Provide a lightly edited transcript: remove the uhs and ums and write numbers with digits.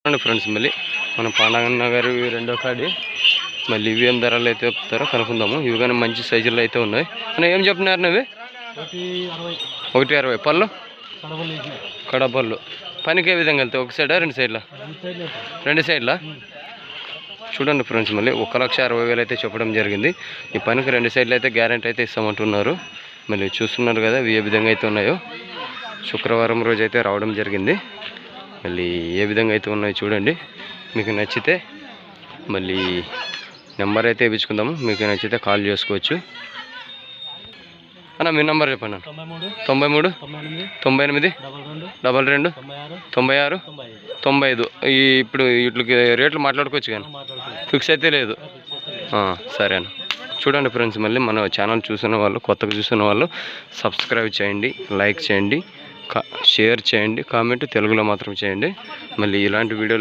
Friends మళ్ళీ మన పాండగన్న గారి రెండో కాడి మళ్ళీ ఇవి ఏం ధరలు అయితే చెప్తారో కనుక్కుందాము. ఇవి కానీ మంచి సైజుల్లో అయితే ఉన్నాయి. అన్న ఏం చెప్తున్నారు నువ్వు? 160. పళ్ళు కడపళ్ళు పనికి ఏ విధంగా వెళ్తాయి? ఒక సైడా రెండు సైడ్లా? రెండు సైడ్లా. చూడండి ఫ్రెండ్స్ మళ్ళీ 1,60,000 అయితే చెప్పడం జరిగింది. ఈ పనికి రెండు సైడ్లు అయితే గ్యారెంటీ అయితే ఇస్తామంటున్నారు. మళ్ళీ చూస్తున్నారు కదా ఇవి ఏ విధంగా అయితే ఉన్నాయో. శుక్రవారం రోజు అయితే రావడం జరిగింది. మళ్ళీ ఏ విధంగా అయితే ఉన్నాయో చూడండి. మీకు నచ్చితే మళ్ళీ నెంబర్ అయితే ఇప్పించుకుందాము. మీకు నచ్చితే కాల్ చేసుకోవచ్చు. అన్న మీ నెంబర్ చెప్పండి. 93 98 22 96 95. ఇప్పుడు వీటికి రేట్లు మాట్లాడుకోవచ్చు కానీ ఫిక్స్ అయితే లేదు. సరే అన్న. చూడండి ఫ్రెండ్స్ మళ్ళీ మన ఛానల్ చూసిన వాళ్ళు, కొత్తగా చూసిన వాళ్ళు సబ్స్క్రైబ్ చేయండి, లైక్ చేయండి, షేర్ చేయండి, కామెంట్ తెలుగులో మాత్రం చేయండి. మళ్ళీ ఇలాంటి వీడియోలు